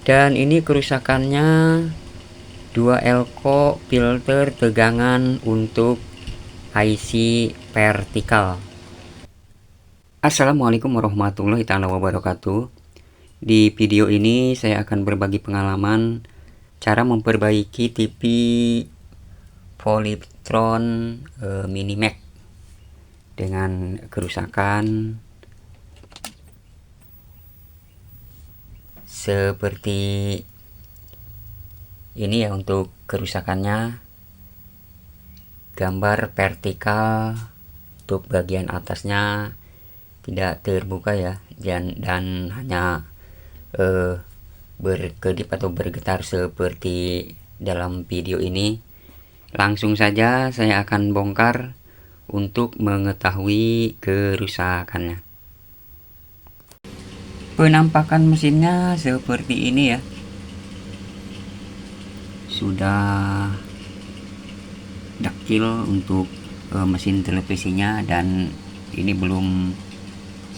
Dan ini kerusakannya 2 elko filter tegangan untuk IC vertikal. Assalamualaikum warahmatullahi wabarakatuh. Di video ini saya akan berbagi pengalaman cara memperbaiki TV Polytron Mini Max dengan kerusakan seperti ini ya. Untuk kerusakannya, gambar vertikal untuk bagian atasnya tidak terbuka ya, dan hanya berkedip atau bergetar seperti dalam video ini. Langsung saja saya akan bongkar untuk mengetahui kerusakannya. Penampakan mesinnya seperti ini ya. Sudah dakil untuk mesin televisinya, dan ini belum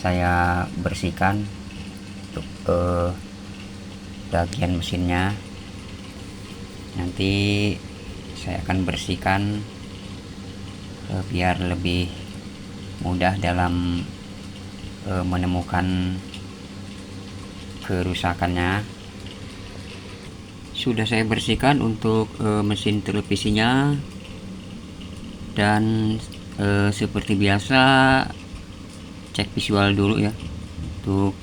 saya bersihkan untuk bagian mesinnya. Nanti saya akan bersihkan biar lebih mudah dalam menemukan kerusakannya. Sudah saya bersihkan untuk mesin televisinya, dan seperti biasa cek visual dulu ya untuk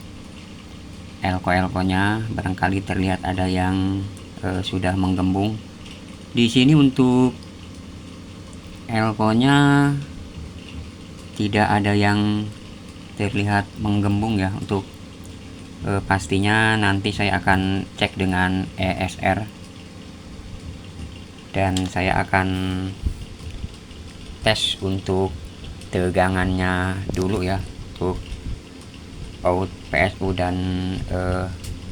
elko-elkonya. Barangkali terlihat ada yang sudah menggembung. Di sini untuk elkonya tidak ada yang terlihat menggembung ya. Untuk pastinya nanti saya akan cek dengan ESR, dan saya akan tes untuk tegangannya dulu ya, untuk out PSU dan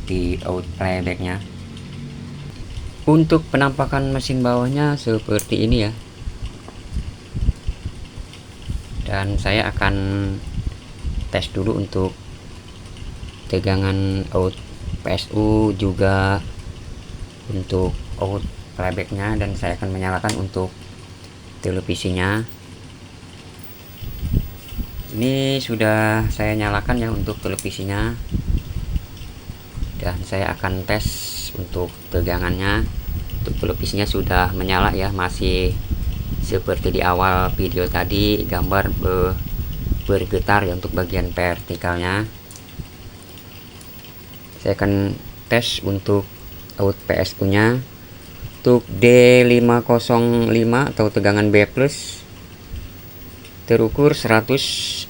di out playbacknya. Untuk penampakan mesin bawahnya seperti ini ya, dan saya akan tes dulu untuk tegangan out PSU, juga untuk out playbacknya, dan saya akan menyalakan untuk televisinya. Ini sudah saya nyalakan ya untuk televisinya, dan saya akan tes untuk tegangannya. Untuk televisinya sudah menyala ya, masih seperti di awal video tadi, gambar bergetar ya untuk bagian vertikalnya. Saya akan tes untuk out PSU nya. Untuk D505 atau tegangan B+, terukur 115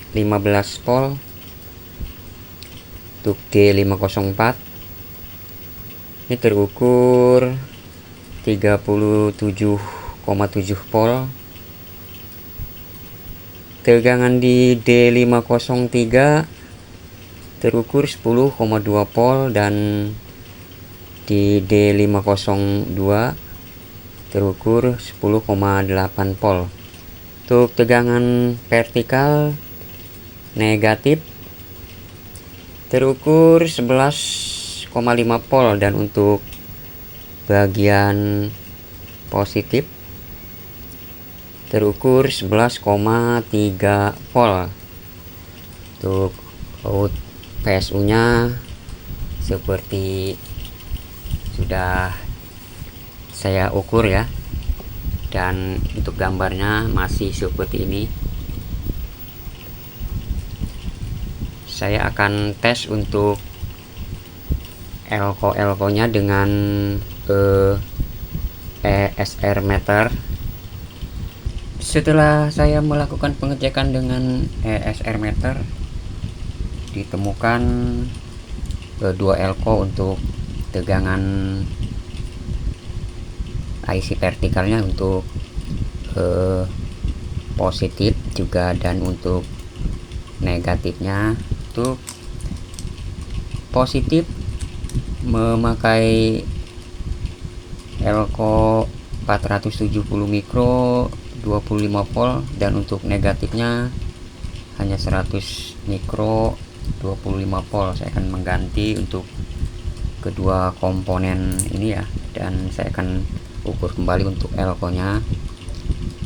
volt. Untuk D504 ini terukur 37,7 volt. Tegangan di D503 terukur 10,2 volt, dan di D502 terukur 10,8 volt. Untuk tegangan vertikal negatif terukur 11,5 volt, dan untuk bagian positif terukur 11,3 volt. Untuk out PSU nya seperti sudah saya ukur ya, dan untuk gambarnya masih seperti ini. Saya akan tes untuk elko-elkonya dengan ESR meter. Setelah saya melakukan pengecekan dengan ESR meter, ditemukan 2 elko untuk tegangan IC vertikalnya, untuk positif juga, dan untuk negatifnya. Untuk positif memakai elko 470 mikro 25 volt, dan untuk negatifnya hanya 100 mikro 25 volt. Saya akan mengganti untuk kedua komponen ini ya, dan saya akan ukur kembali untuk elko nya.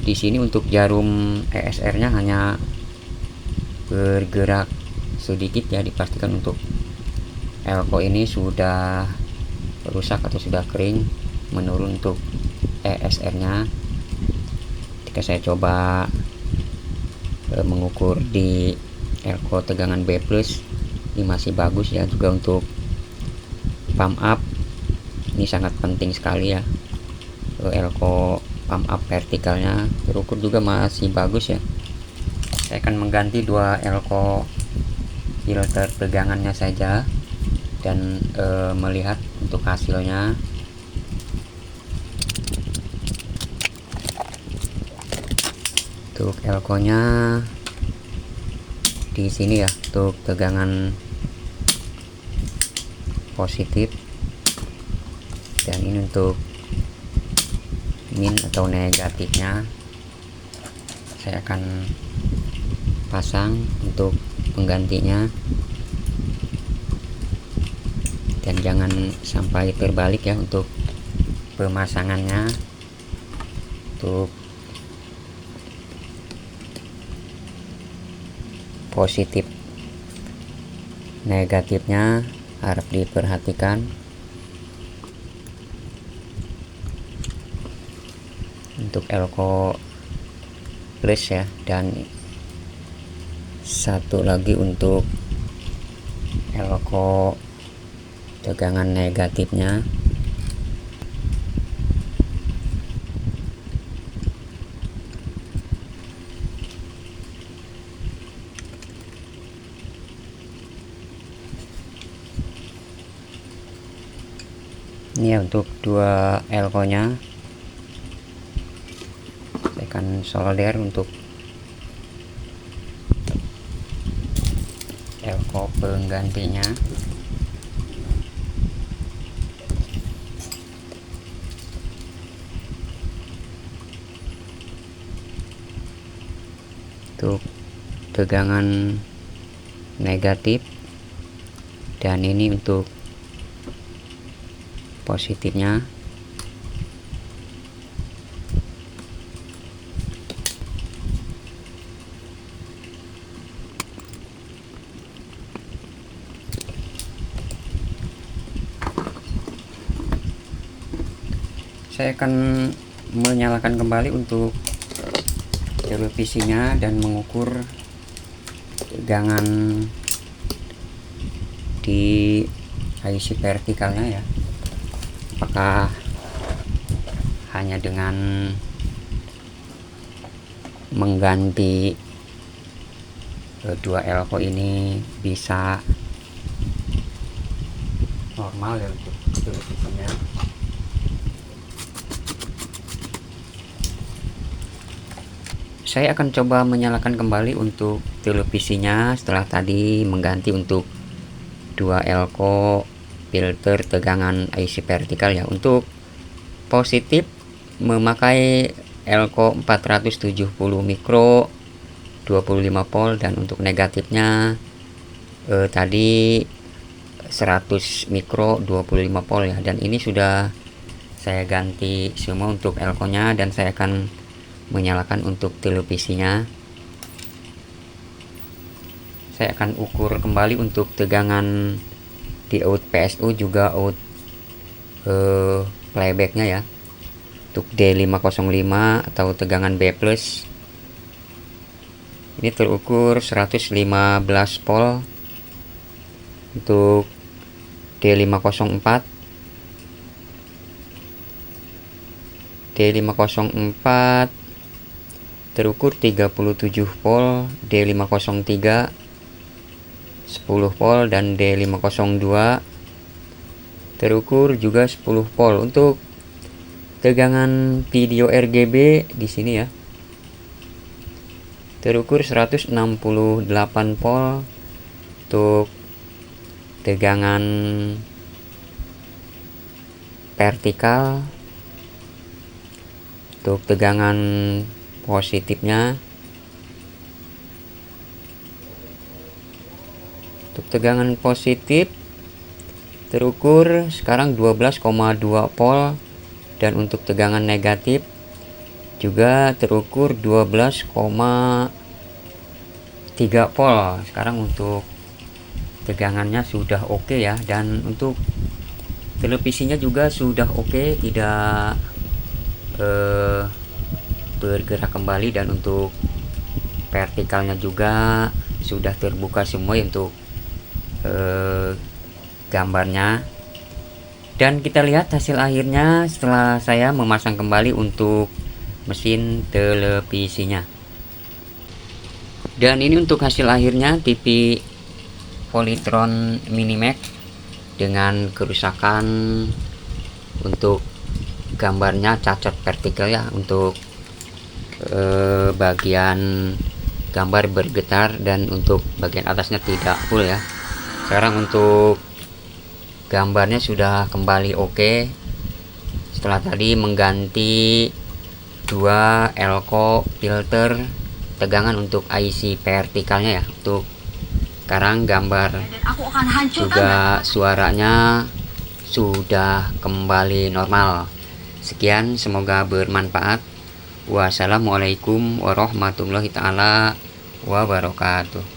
Di sini untuk jarum ESR nya hanya bergerak sedikit ya, dipastikan untuk elko ini sudah rusak atau sudah kering, menurun untuk ESR nya. Jika saya coba mengukur di elko tegangan B+, ini masih bagus ya. Juga untuk pump up ini sangat penting sekali ya, elko pump up vertikalnya terukur juga masih bagus ya. Saya akan mengganti dua elko filter tegangannya saja dan melihat untuk hasilnya. Untuk elko nya di sini ya, untuk tegangan positif, dan ini untuk min atau negatifnya. Saya akan pasang untuk penggantinya, dan jangan sampai terbalik ya untuk pemasangannya. Untuk positif negatifnya harap diperhatikan. Untuk elko plus ya, dan satu lagi untuk elko tegangan negatifnya. Ini ya untuk dua elko nya. Saya akan solder untuk elko penggantinya. Untuk tegangan negatif, dan ini untuk positifnya. Saya akan menyalakan kembali untuk televisinya dan mengukur tegangan di IC vertikalnya ya, apakah hanya dengan mengganti dua elko ini bisa normal ya untuk televisinya. Saya akan coba menyalakan kembali untuk televisinya setelah tadi mengganti untuk dua elko filter tegangan IC vertikal ya. Untuk positif memakai elko 470 mikro 25 volt, dan untuk negatifnya tadi 100 mikro 25 volt ya. Dan ini sudah saya ganti semua untuk elko nya, dan saya akan menyalakan untuk televisinya. Saya akan ukur kembali untuk tegangan di out PSU, juga out playbacknya ya. Untuk D505 atau tegangan B+, ini terukur 115 volt. Untuk D504 terukur 37 volt, D503 10 volt, dan D502 terukur juga 10 volt. Untuk tegangan video RGB di sini ya, terukur 168 volt. Untuk tegangan vertikal, untuk tegangan positifnya, untuk tegangan positif terukur sekarang 12,2 volt, dan untuk tegangan negatif juga terukur 12,3 volt. Sekarang untuk tegangannya sudah oke ya, dan untuk televisinya juga sudah oke, tidak bergerak kembali, dan untuk vertikalnya juga sudah terbuka semua untuk gambarnya. Dan kita lihat hasil akhirnya setelah saya memasang kembali untuk mesin televisinya. Dan ini untuk hasil akhirnya TV Polytron Minimax dengan kerusakan untuk gambarnya cacat vertikal ya, untuk bagian gambar bergetar, dan untuk bagian atasnya tidak full ya. Sekarang untuk gambarnya sudah kembali oke, setelah tadi mengganti 2 elko filter tegangan untuk IC vertikalnya ya. Untuk sekarang gambar juga suaranya sudah kembali normal. Sekian, semoga bermanfaat. Wassalamualaikum warahmatullahi taala wabarakatuh.